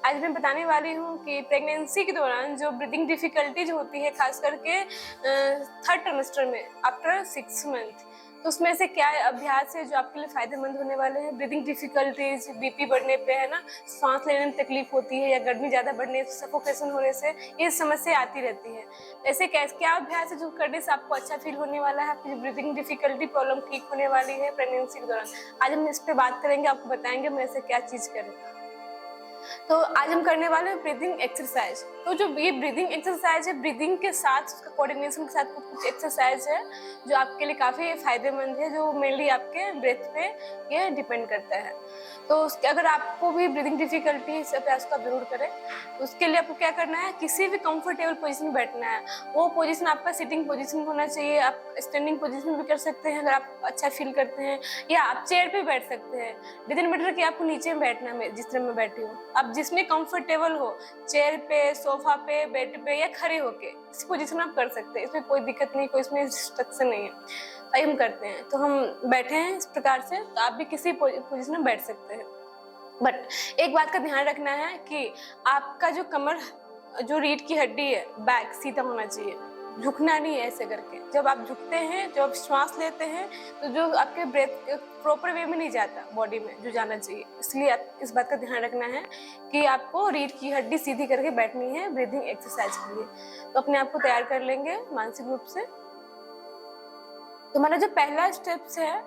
आज मैं बताने वाली हूँ कि प्रेगनेंसी के दौरान जो ब्रीदिंग डिफिकल्टीज होती है, खास करके थर्ड ट्राइमेस्टर में आफ्टर 6 मंथ, तो उसमें से क्या अभ्यास है जो आपके लिए फायदेमंद होने वाले हैं। ब्रीदिंग डिफिकल्टीज, बीपी बढ़ने पे, है ना, सांस लेने में तकलीफ होती है या गर्मी ज़्यादा बढ़ने से, सफोकेशन होने से ये समस्या आती रहती है। ऐसे क्या अभ्यास है जो करने से आपको अच्छा फील होने वाला है, आपकी ब्रीदिंग डिफिकल्टी प्रॉब्लम ठीक होने वाली है प्रेगनेंसी के दौरान। आज हम इस पर बात करेंगे, आपको बताएंगे मैं ऐसे क्या चीज़ करें। तो आज हम करने वाले हैं ब्रीदिंग एक्सरसाइज। तो जो ये ब्रीदिंग एक्सरसाइज है, ब्रीदिंग के साथ उसका कोऑर्डिनेशन के साथ कुछ एक्सरसाइज है जो आपके लिए काफ़ी फायदेमंद है, जो मेनली आपके ब्रेथ पे ये डिपेंड करता है। तो अगर आपको भी ब्रीदिंग डिफिकल्टी है, इस अभ्यास को आप जरूर करें। तो उसके लिए आपको क्या करना है, किसी भी कंफर्टेबल पोजीशन में बैठना है। वो पोजीशन आपका सिटिंग पोजीशन होना चाहिए। आप स्टैंडिंग पोजीशन भी कर सकते हैं अगर आप अच्छा फील करते हैं, या आप चेयर पे बैठ सकते हैं। डजंट मैटर कि आपको नीचे में बैठना है, जिस तरह मैं बैठी हूँ, आप जिसमें कंफर्टेबल हो, चेयर पे, सोफा पे, बेड पे या खड़े होके इस पोजीशन आप कर सकते हैं। इसमें कोई दिक्कत नहीं, कोई इसमें रिस्ट्रिक्शन नहीं है। आइए हम करते हैं। तो हम बैठे हैं इस प्रकार से, तो आप भी किसी पोजीशन में बैठ सकते हैं। बट एक बात का ध्यान रखना है कि आपका जो कमर, जो रीढ़ की हड्डी है, बैक सीधा होना चाहिए, झुकना नहीं है ऐसे करके। जब आप झुकते हैं, जब आप श्वास लेते हैं, तो जो आपके ब्रेथ प्रॉपर वे में नहीं जाता बॉडी में जो जाना चाहिए। इसलिए आप इस बात का ध्यान रखना है कि आपको रीढ़ की हड्डी सीधी करके बैठनी है ब्रीदिंग एक्सरसाइज के लिए। तो अपने आप को तैयार कर लेंगे मानसिक रूप से। तो हमारा जो पहला स्टेप्स है,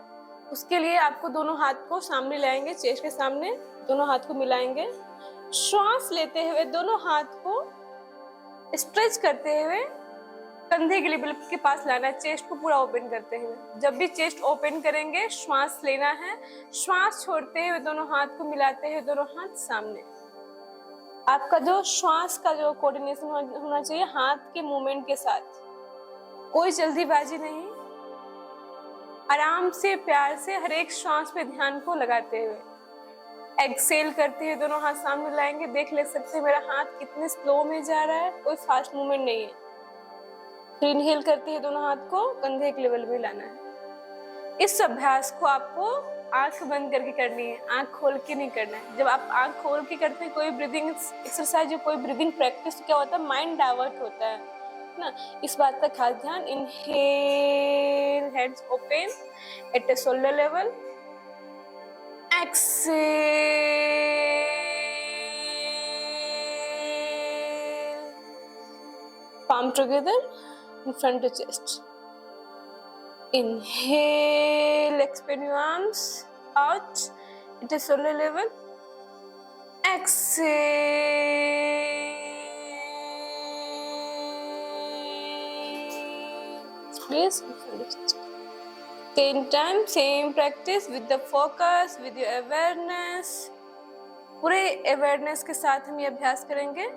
उसके लिए आपको दोनों हाथ को सामने लाएंगे, चेस्ट के सामने दोनों हाथ को मिलाएंगे। श्वास लेते हुए दोनों हाथ को स्ट्रेच करते हुए कंधे के लेवल के पास लाना है, चेस्ट को पूरा ओपन करते हुए। जब भी चेस्ट ओपन करेंगे, श्वास लेना है। श्वास छोड़ते हुए दोनों हाथ को मिलाते हुए दोनों हाथ सामने। आपका जो श्वास का जो कोऑर्डिनेशन होना चाहिए हाथ के मूवमेंट के साथ, कोई जल्दीबाजी नहीं, आराम से प्यार से हर एक श्वास पे ध्यान को लगाते हुए। एक्सेल करते हुए दोनों हाथ सामने लाएंगे। देख ले सकते हैं मेरा हाथ कितने स्लो में जा रहा है, कोई फास्ट मूवमेंट नहीं है। फिर इनहेल करते हुए दोनों हाथ को कंधे के लेवल में लाना है। इस अभ्यास को आपको आंख बंद करके करनी है, आंख खोल के नहीं करना है। जब आप आंख खोल के करते हैं कोई ब्रीदिंग एक्सरसाइज, कोई ब्रीदिंग प्रैक्टिस, तो क्या होता है, माइंड डाइवर्ट होता है ना। इस बात का खास ध्यान। Inhale, hands open at a shoulder level. Exhale, palm together in front of chest. Inhale, expand your arms out at a shoulder level. Exhale, please in front of chest. Same time, same practice with the focus, with your awareness. पूरे awareness के साथ हम ये अभ्यास करेंगे।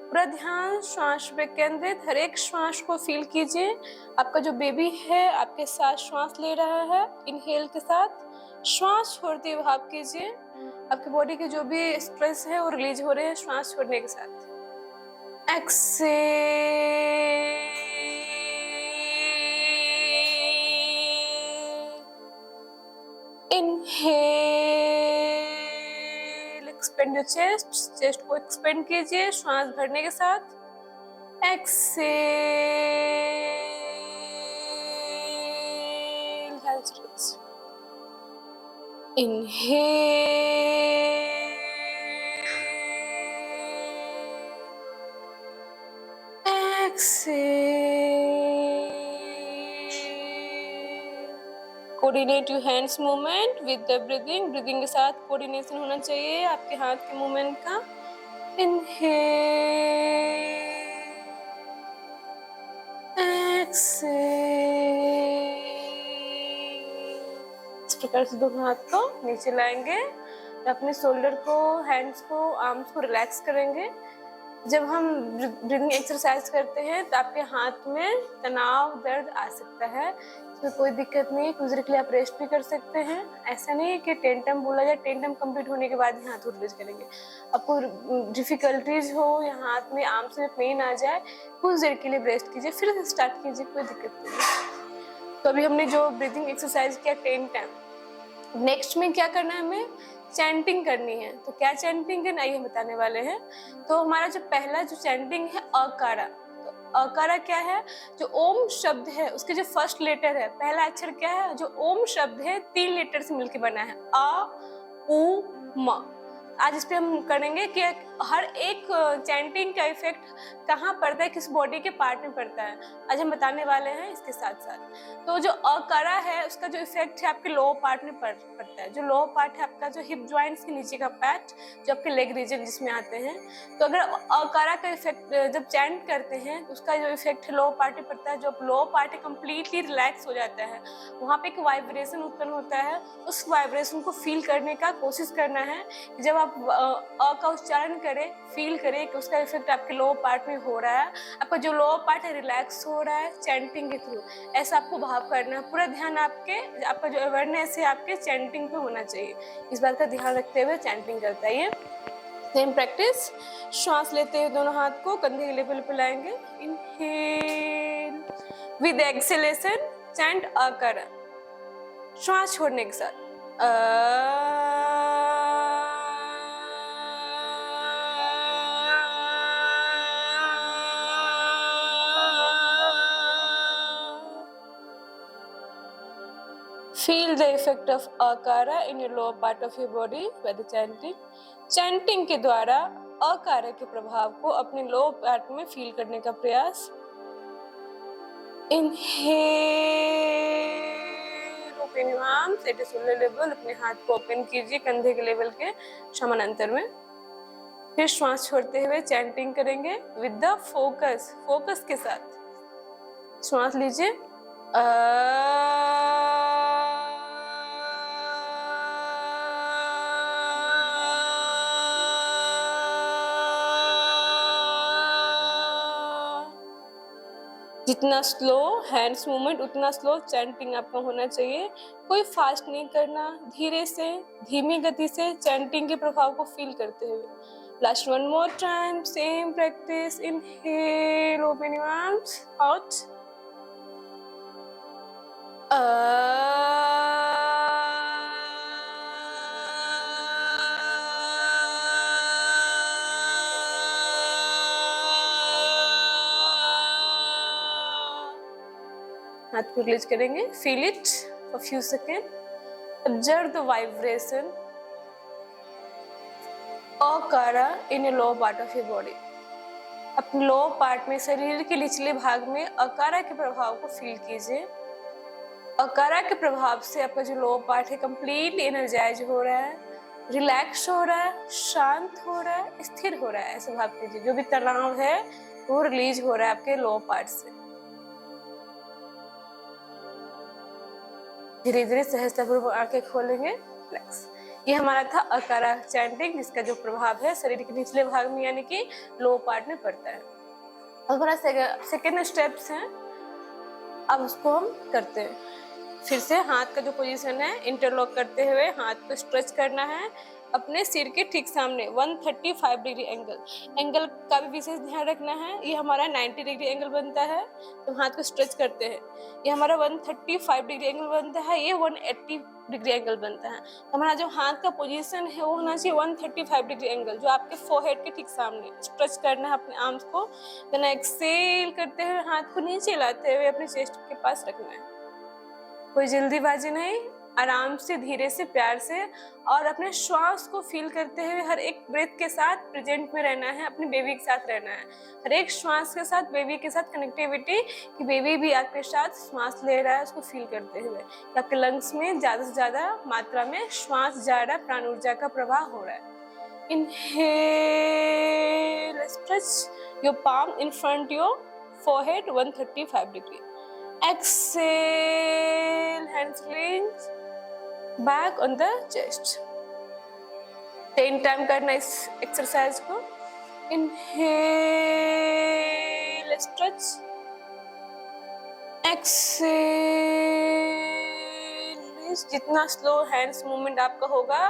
पूरा ध्यान श्वास पे केंद्रित, हर एक श्वास को फील कीजिए। आपका जो बेबी है आपके साथ श्वास ले रहा है, इनहेल के साथ। श्वास छोड़ते हुए भाव कीजिए आपकी बॉडी के जो भी स्ट्रेस है वो रिलीज हो रहे हैं श्वास छोड़ने के साथ। Exhale, inhale, expand your chest, chest को एक्सपेंड कीजिए श्वास भरने के साथ। Exhale, hands raise. Inhale, exhale. Coordinate your hands movement with the breathing. Breathing के साथ कोऑर्डिनेशन होना चाहिए आपके हाथ के मूवमेंट का। Inhale, exhale. इस प्रकार से दोनों हाथ को नीचे लाएंगे, अपने शोल्डर को, हैंड्स को, आर्म्स को रिलैक्स करेंगे। जब हम ब्रीदिंग एक्सरसाइज करते हैं तो आपके हाथ में तनाव, दर्द आ सकता है, इसमें कोई दिक्कत नहीं है। कुछ देर के लिए आप रेस्ट भी कर सकते हैं। ऐसा नहीं है कि टेंटम बोला जाए, टेंटम कंप्लीट होने के बाद ही हाथ रिलीज करेंगे। आपको डिफिकल्टीज हो या हाथ में, आर्म्स में पेन आ जाए, कुछ देर के लिए रेस्ट कीजिए, फिर स्टार्ट कीजिए, कोई दिक्कत नहीं है। तो अभी हमने जो ब्रीदिंग एक्सरसाइज किया 10 टाइम, नेक्स्ट में क्या करना है हमें, चैंटिंग करनी है। तो क्या चैंटिंग है, आइए हम बताने वाले हैं। तो हमारा जो पहला जो चैंटिंग है अकारा। तो अकारा क्या है, जो ओम शब्द है उसके जो फर्स्ट लेटर है, पहला अक्षर क्या है, जो ओम शब्द है 3 लेटर से मिलकर बना है, अ उ म। आज इस पे हम करेंगे कि हर एक चैंटिंग का इफेक्ट कहाँ पड़ता है, किस बॉडी के पार्ट में पड़ता है, आज हम बताने वाले हैं इसके साथ साथ। तो जो अकारा है उसका जो इफेक्ट है आपके लोअर पार्ट में पड़ता है। जो लोअर पार्ट है आपका, जो हिप जॉइंट्स के नीचे का पार्ट, जो आपके लेग रीजन जिसमें आते हैं। तो अगर अकारा का इफेक्ट जब चैंट करते हैं तो उसका जो इफेक्ट है लोअर पार्ट में पड़ता है। जो लोअर पार्ट है कंप्लीटली रिलैक्स हो जाता है, वहाँ पे एक वाइब्रेशन उत्पन्न होता है। उस वाइब्रेशन को फील करने का कोशिश करना है। जब आप अ का उच्चारण करें, फील करें कि उसका इफेक्ट आपके लोअर पार्ट में हो रहा है, आपका जो लोअर पार्ट है रिलैक्स हो रहा है चैंटिंग के थ्रू। ऐसा आपको भाव करना है। पूरा ध्यान आपका जो अवेयरनेस है आपके चैंटिंग पे होना चाहिए। इस बात का ध्यान रखते हुए चैंटिंग करता है। ये सेम प्रैक्टिस। श्वास लेते हुए दोनों हाथ को कंधे के लेवल पे लाएंगे। Inhale with exhalation chant akara. श्वास छोड़ने के साथ Feel the effect of akara in your lower part of your body by the chanting. Chanting के द्वारा अकारा के प्रभाव को अपने लोअर पार्ट में फील करने का प्रयास। Inhale, open your arms at a shoulder level. अपने हाथ को ओपन कीजिए कंधे के लेवल के समानांतर में। फिर श्वास छोड़ते हुए चैंटिंग करेंगे विद द फोकस के साथ। श्वास लीजिए जितना स्लो हैंड्स मूवमेंट उतना स्लो चैंटिंग आपका होना चाहिए। कोई फास्ट नहीं करना, धीरे से धीमी गति से चैंटिंग के प्रभाव को फील करते हुए। Last one more time, same practice. Inhale, open your arms out. हाथ को रिलीज करेंगे। Feel it for few second. Observe the vibration akara in your lower part of your body. अपने लोअर पार्ट में, शरीर के निचले भाग में अकारा के प्रभाव को फील कीजिए। अकारा के प्रभाव से आपका जो लोअर पार्ट है कंप्लीटली एनर्जाइज हो रहा है, रिलैक्स हो रहा है, शांत हो रहा है, स्थिर हो रहा है। ऐसा भाव कीजिए जो भी तनाव है वो रिलीज हो रहा है आपके लोअर पार्ट से। धीरे धीरे सहजतापूर्वक आंखें खोलेंगे। रिलैक्स। ये हमारा था अकारा चैंटिंग, जिसका जो प्रभाव है शरीर के निचले भाग में यानी कि लोअर पार्ट में पड़ता है। और हमारा सेकेंड स्टेप्स हैं, अब उसको हम करते हैं। फिर से हाथ का जो पोजीशन है इंटरलॉक करते हुए हाथ को स्ट्रेच करना है अपने सिर के ठीक सामने 135 डिग्री एंगल का भी विशेष ध्यान रखना है। ये हमारा 90 डिग्री एंगल बनता है तो हाथ को स्ट्रेच करते हैं। ये हमारा 135 डिग्री एंगल बनता है, ये 180 डिग्री एंगल बनता है। तो हमारा जो हाथ का पोजीशन है वो होना चाहिए 135 डिग्री एंगल, जो आपके फोरहेड के ठीक सामने। स्ट्रेच करना है अपने आर्म्स को। देन एक्सेल करते हुए हाथ को नीचे लाते हुए अपने चेस्ट के पास रखना है। कोई जल्दीबाजी नहीं, आराम से, धीरे से, प्यार से, और अपने श्वास को फील करते हुए हर एक ब्रेथ के साथ प्रेजेंट में रहना है, अपने बेबी के साथ रहना है। हर एक श्वास के साथ बेबी के साथ कनेक्टिविटी, कि बेबी भी आपके साथ श्वास ले रहा है, उसको फील करते हुए कि आपके लंग्स में ज्यादा से ज्यादा मात्रा में श्वास जा रहा है, प्राण ऊर्जा का प्रवाह हो रहा है। Inhale, stretch your palm in front your forehead 135 degree. Exhale, hands release back on the chest. 10 time करना इस एक्सरसाइज को। Inhale, stretch. Exhale, release. जितना स्लो हैंड्स मूवमेंट आपका होगा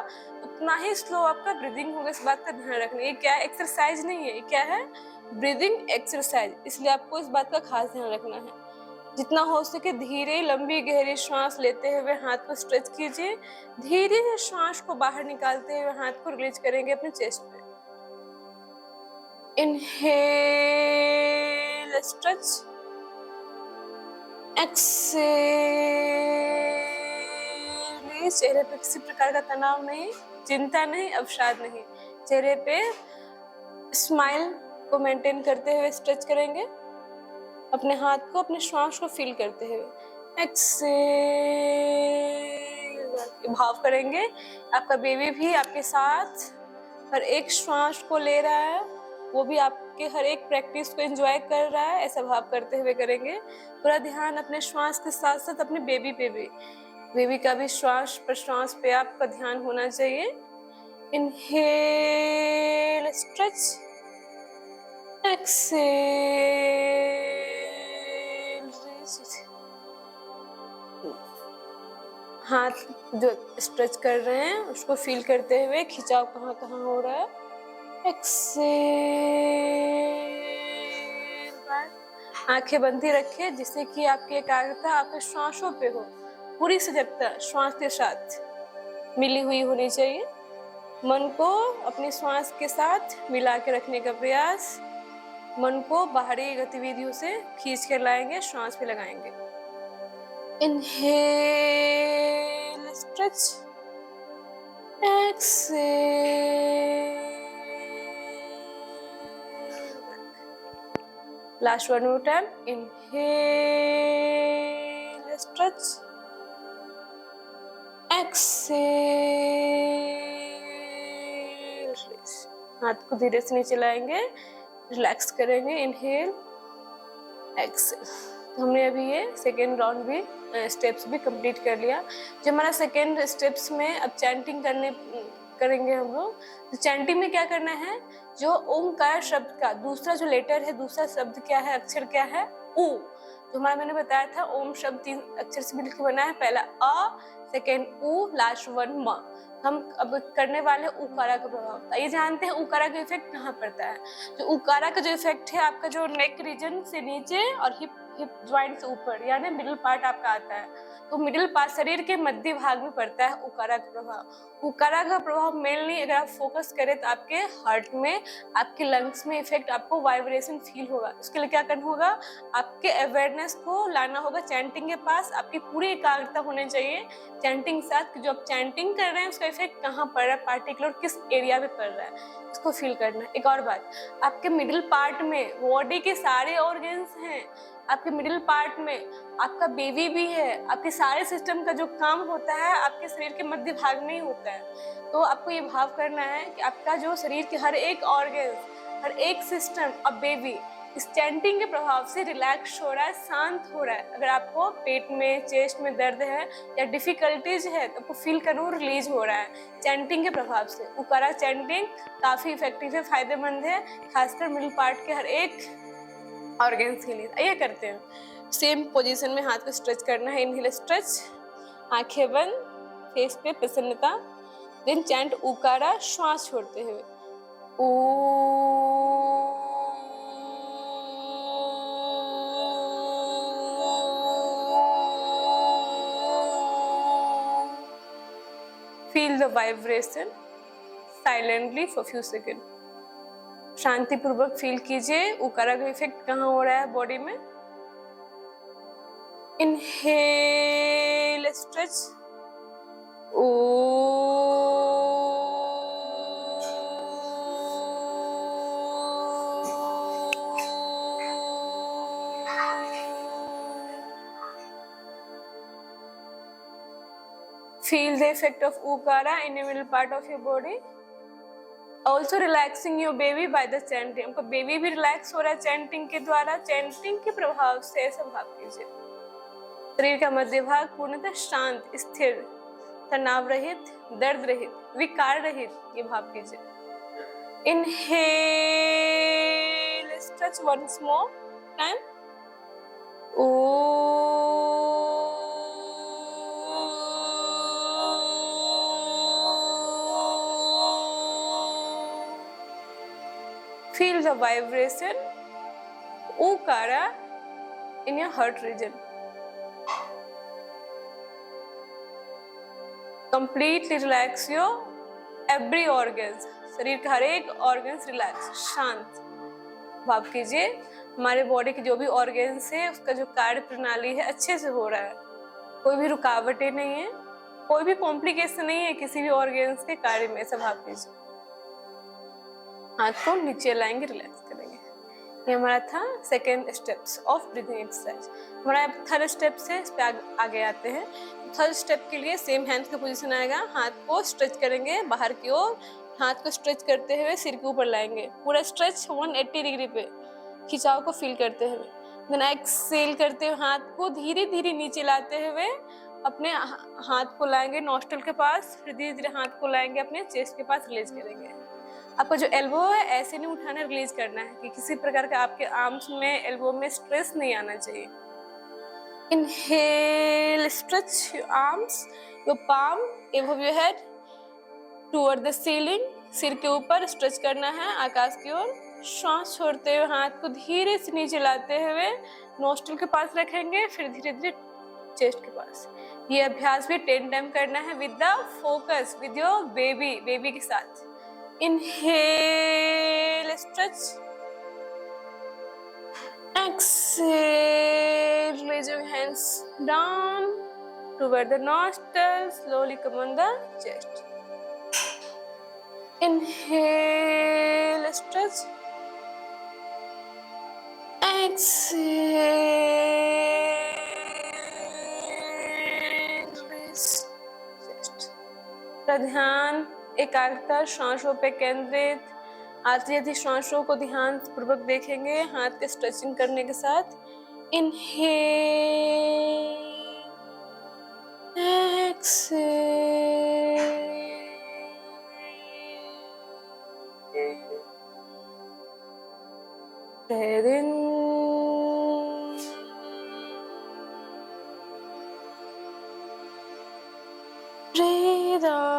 उतना ही स्लो आपका ब्रीदिंग होगा। इस बात का ध्यान रखना। ये क्या एक्सरसाइज नहीं है, ये क्या है? Breathing exercise. इसलिए आपको इस बात का खास ध्यान रखना है। जितना हो सके धीरे लंबी गहरी श्वास लेते हुए हाथ को स्ट्रेच कीजिए। धीरे से श्वास को बाहर निकालते हुए हाथ को रिलीज करेंगे अपने चेस्ट पे। Inhale stretch, exhale. चेहरे पे किसी प्रकार का तनाव नहीं, चिंता नहीं, अवसाद नहीं। चेहरे पे स्माइल को मेंटेन करते हुए स्ट्रेच करेंगे। अपने हाथ को, अपने श्वास को फील करते हुए एक्सहेल भाव करेंगे। आपका बेबी भी आपके साथ हर एक श्वास को ले रहा है, वो भी आपके हर एक प्रैक्टिस को एंजॉय कर रहा है, ऐसा भाव करते हुए करेंगे। पूरा ध्यान अपने श्वास के साथ साथ अपने बेबी पे भी, बेबी का भी श्वास प्रश्वास पे आपका ध्यान होना चाहिए। Inhale stretch, exhale. हाथ जो स्ट्रेच कर रहे हैं उसको फील करते हुए खिंचाव कहाँ कहाँ हो रहा है। एक्सहेल। आंखें बंद ही रखें जिससे कि आपकी एकाग्रता आपके श्वासों पे हो। पूरी सजगता श्वास के साथ मिली हुई होनी चाहिए। मन को अपनी श्वास के साथ मिला के रखने का प्रयास। मन को बाहरी गतिविधियों से खींच कर लाएंगे, श्वास पे लगाएंगे। Inhale stretch, exhale. Last one more time. Inhale stretch, exhale. हाथ को धीरे से नीचे लाएंगे, रिलैक्स करेंगे। Inhale, exhale. तो हमने अभी ये सेकेंड राउंड भी स्टेप्स भी कंप्लीट कर लिया। जो हमारा सेकेंड स्टेप्स में अब चैंटिंग करेंगे हम लोग। तो चैंटिंग में क्या करना है, जो ओंकार शब्द का दूसरा जो लेटर है, दूसरा शब्द क्या है, अक्षर क्या है, ऊ। जो हमारा मैंने बताया था ओम शब्द 3 अक्षर से मिलकर बना है। पहला अ, सेकेंड उ, लास्ट वन म। हम अब करने वाले उकारा का प्रभाव। ये जानते हैं उकारा का इफेक्ट कहाँ पड़ता है। जो उकारा का जो इफेक्ट है आपका जो नेक रीजन से नीचे और हिप ज्वाइंट से ऊपर, यानी मिडिल पार्ट आपका आता है। तो मिडिल पार्ट शरीर के मध्य भाग में पड़ता है उकारा का प्रभाव। उकारा का प्रभाव मेनली अगर आप फोकस करें तो आपके हार्ट में, आपके लंग्स में इफेक्ट, आपको वाइब्रेशन फील होगा। उसके लिए क्या करना होगा, आपके अवेयरनेस को लाना होगा चैंटिंग के पास। आपकी पूरी एकाग्रता होनी चाहिए चैंटिंग के साथ। जो आप चैंटिंग कर रहे हैं उसका इफेक्ट कहाँ पड़ रहा है, पार्टिकुलर किस एरिया में पड़ रहा है, इसको फील करना है। एक और बात, आपके मिडिल पार्ट में बॉडी के सारे ऑर्गन्स हैं। आपके मिडिल पार्ट में आपका बेबी भी है। आपके सारे सिस्टम का जो काम होता है आपके शरीर के मध्य भाग में ही होता है। तो आपको ये भाव करना है कि आपका जो शरीर के हर एक ऑर्गन, हर एक सिस्टम, अब बेबी इस चैंटिंग के प्रभाव से रिलैक्स हो रहा है, शांत हो रहा है। अगर आपको पेट में, चेस्ट में दर्द है या डिफिकल्टीज है तो आपको फील करना रिलीज हो रहा है चैंटिंग के प्रभाव से। उकारा चैंटिंग काफी इफेक्टिव है, फायदेमंद है, खासकर मिडिल पार्ट के हर एक ऑर्गन्स के लिए। आइए करते हैं। सेम पोजीशन में हाथ को स्ट्रेच करना है। इनहेल स्ट्रेच, आंखें बंद, फेस पे प्रसन्नता। देन चैंट उकारा, श्वास छोड़ते हुए ओ। Feel the vibration silently for few second. शांति पूर्वक फील कीजिए उकारा का इफेक्ट कहाँ हो रहा है बॉडी में। इनहेल स्ट्रेच, ओ। Feel the effect of Ukara in the middle part of your body. Also relaxing your baby by the chanting. आपका बेबी भी रिलैक्स हो रहा है चैंटिंग के द्वारा। चैंटिंग के प्रभाव से ऐसा भाव कीजिए शरीर का मध्य भाग पूर्णतः शांत, स्थिर, तनाव रहित, दर्द रहित, विकार रहित, ये भाव कीजिए। Inhale stretch once more time, ओ। Feel the vibration, Ukara in your heart region. Completely relax your every organs. शरीर का हर एक organs रिलैक्स, शांत भाव कीजिए। हमारे बॉडी के जो भी ऑर्गन्स है उसका जो कार्य प्रणाली है अच्छे से हो रहा है, कोई भी रुकावटें नहीं है, कोई भी कॉम्प्लिकेशन नहीं है किसी भी ऑर्गन्स के कार्य में। ऐसा भाव कीजिए। हाथ को नीचे लाएंगे, रिलैक्स करेंगे। ये हमारा था second steps of breathing exercise. हमारा थर्ड स्टेप्स है, इस पे आगे आते हैं। थर्ड स्टेप के लिए सेम हैंड्स का पोजीशन आएगा। हाथ को स्ट्रेच करेंगे बाहर की ओर, हाथ को स्ट्रेच करते हुए सिर के ऊपर लाएंगे, पूरा स्ट्रेच 180 डिग्री पे, खिंचाव को फील करते हुए। देन एक्सहेल करते हुए हाथ को धीरे धीरे नीचे लाते हुए अपने हाथ को लाएंगे नॉस्ट्रल के पास, फिर धीरे धीरे हाथ को लाएंगे अपने चेस्ट के पास, रिलीज करेंगे। आपका जो एल्बो है ऐसे नहीं उठाना, रिलीज करना है कि किसी प्रकार का आपके आर्म्स में, एल्बो में स्ट्रेस नहीं आना चाहिए। Inhale, stretch your arms, your palm above your head toward the ceiling, सिर के ऊपर स्ट्रेच करना है आकाश की ओर। श्वास छोड़ते हुए हाथ को धीरे से नीचे लाते हुए नोस्ट्रल के पास रखेंगे, फिर धीरे धीरे चेस्ट के पास। ये अभ्यास भी 10 टाइम करना है with the focus, with your baby के साथ। Inhale, stretch, exhale, raise your hands down toward the nostrils, slowly come on the chest. Inhale, stretch, exhale, release chest. ध्यान एकाग्रता श्वासों पे केंद्रित। आती आती श्वासों को ध्यान पूर्वक देखेंगे हाथ के स्ट्रेचिंग करने के साथ। Inhale, exhale, breathe in, breathe out,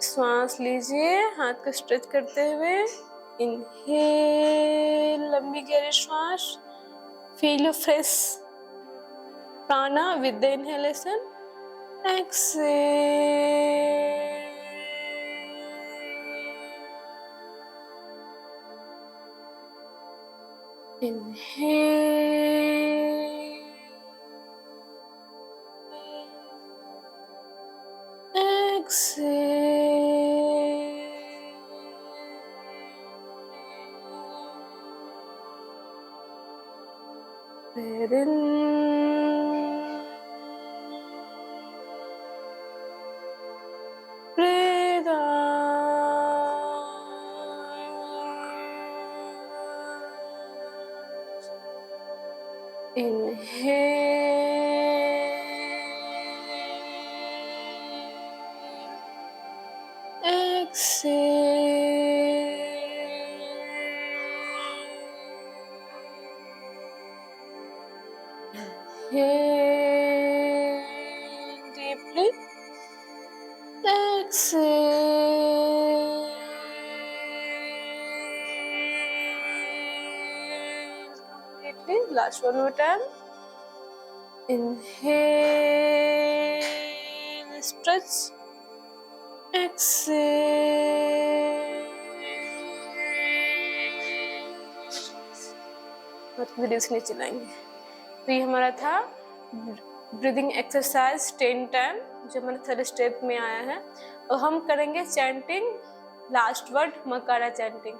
श्वास लीजिए हाथ को स्ट्रेच करते हुए। इनहेल, लंबी गहरी श्वास, फील योर फ्रेश प्राणा with the inhalation. Exhale, inhale, exhale, breathe in, breathe out. Inhale, exhale, inhale deeply, exhale, completely. Last one more time. Inhale, stretch, exhale, और धीरे से नीचे लाएंगे। तो ये हमारा था ब्रीदिंग एक्सरसाइज 10 टाइम, जो हमारे थर्ड स्टेप में आया है। और हम करेंगे चैंटिंग, लास्ट वर्ड मकारा चैंटिंग।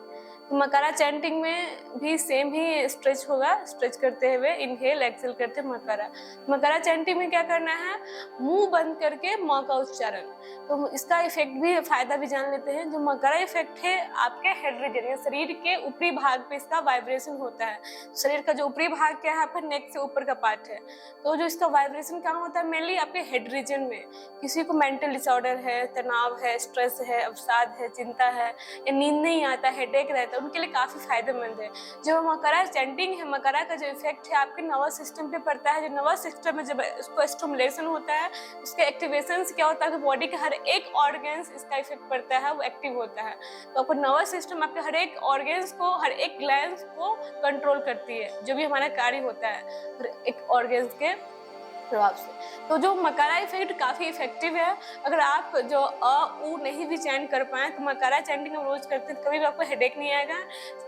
तो मकारा चैंटिंग में भी सेम ही स्ट्रेच होगा, स्ट्रेच करते हुए इनहेल एक्सेल करते मकारा। मकारा चैंटिंग में क्या करना है, मुंह बंद करके म का उच्चारण। तो इसका इफेक्ट भी, फायदा भी जान लेते हैं। जो मकारा इफेक्ट है आपके हेड रीजन, शरीर के ऊपरी भाग पे इसका वाइब्रेशन होता है। शरीर का जो ऊपरी भाग क्या है, आपका नेक से ऊपर का पार्ट है, तो जो इसका वाइब्रेशन कहाँ होता है, मेनली आपके हेड रीजन में। किसी को मेंटल डिसऑर्डर है, तनाव है, स्ट्रेस है, अवसाद है, चिंता है, या नींद नहीं आता, हेडेक रहता है, है उनके लिए काफ़ी फायदेमंद है। जो मकरा चैंटिंग है, मकरा का जो इफेक्ट है आपके नर्वस सिस्टम पे पड़ता है। जो नर्वस सिस्टम में जब उसको स्टिमुलेशन होता है, उसके एक्टिवेशन से क्या होता है कि बॉडी के हर एक ऑर्गन्स इसका इफेक्ट पड़ता है, वो एक्टिव होता है। तो आपको नर्वस सिस्टम आपके हर एक ऑर्गन्स को, हर एक ग्लैंड को कंट्रोल करती है, जो भी हमारा कार्य होता है हर एक ऑर्गन्स के प्रभाव से। तो जो मकारा इफेक्ट काफी इफेक्टिव है। अगर आप जो उ नहीं भी चैंट कर पाए तो मकारा चैंटिंग हम रोज करते हैं, कभी भी आपको हेडेक नहीं आएगा।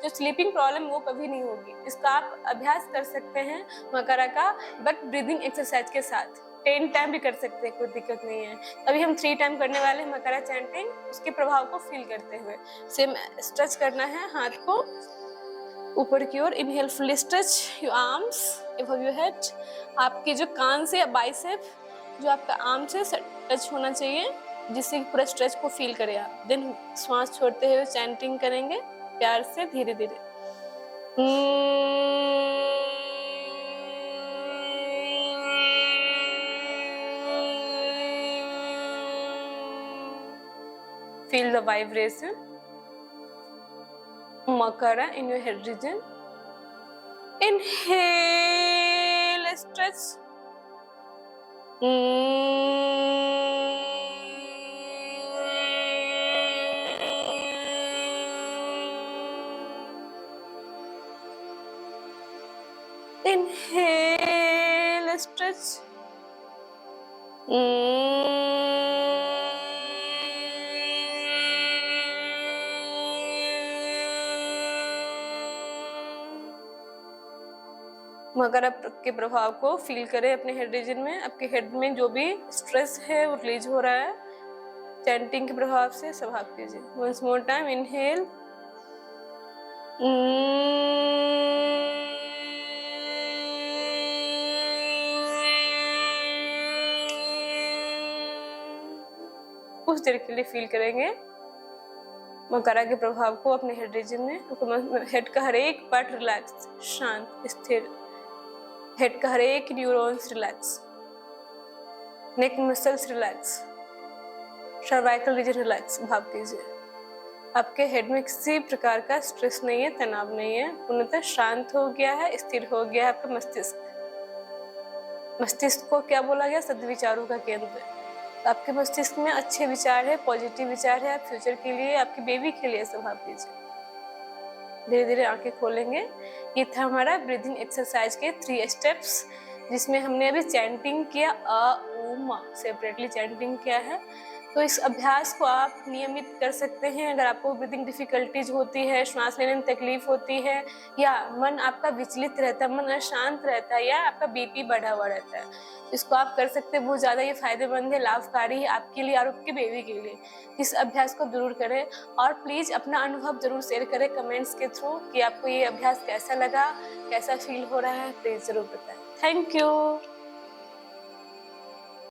जो स्लीपिंग प्रॉब्लम वो कभी नहीं होगी। इसका आप अभ्यास कर सकते हैं मकारा का, बट ब्रीदिंग एक्सरसाइज के साथ 10 टाइम भी कर सकते हैं, कोई दिक्कत नहीं है। अभी हम 3 टाइम करने वाले हैं मकारा चैंटिंग, उसके प्रभाव को फील करते हुए। सेम स्ट्रेच करना है हाथ को ऊपर की ओर। Inhale fully stretch your arms above your head. आपके जो कान से बाइसेप जो आपका आर्म से टच होना चाहिए, जिससे पूरा स्ट्रेच को फील करें आप। देन श्वास छोड़ते हुए चैंटिंग करेंगे प्यार से, धीरे धीरे। Feel the vibration. Makara in your head region. Inhale, stretch. Inhale, stretch. मकरा के प्रभाव को फील करें अपने हेड रीजन में। आपके हेड में जो भी स्ट्रेस है वो रिलीज हो रहा है चैंटिंग के प्रभाव से। स्वभाव कीजिए। Once more time, inhale. कुछ देर के लिए फील करेंगे मकरा के प्रभाव को अपने हेड रीजन में। हेड का हर एक पार्ट रिलैक्स, शांत, स्थिर। हेड का हर एक neurons relax, neck muscles relax, cervical region relax. भाव कीजिए आपके हेड में किसी प्रकार का स्ट्रेस नहीं है, तनाव नहीं है, पूर्णतः शांत हो गया है, स्थिर हो गया है आपका मस्तिष्क। मस्तिष्क को क्या बोला गया? सद्विचारों का केंद्र। तो आपके मस्तिष्क में अच्छे विचार है, पॉजिटिव विचार है, आप फ्यूचर के लिए, आपकी बेबी के लिए स्वभाव कीजिए। धीरे धीरे आंखें खोलेंगे। ये था हमारा ब्रीदिंग एक्सरसाइज के 3 स्टेप्स, जिसमें हमने अभी चैंटिंग किया, अ उ म सेपरेटली चैंटिंग किया है। तो इस अभ्यास को आप नियमित कर सकते हैं। अगर आपको ब्रीदिंग डिफिकल्टीज होती है, श्वास लेने में तकलीफ होती है, या मन आपका विचलित रहता है, मन अशांत रहता है, या आपका बीपी बढ़ा हुआ रहता है, इसको आप कर सकते हैं। बहुत ज़्यादा ये फायदेमंद है, लाभकारी है आपके लिए और आपके बेबी के लिए। इस अभ्यास को जरूर करें और प्लीज़ अपना अनुभव जरूर शेयर करें कमेंट्स के थ्रू कि आपको ये अभ्यास कैसा लगा, कैसा फील हो रहा है, प्लीज़ जरूर बताएं। Thank you.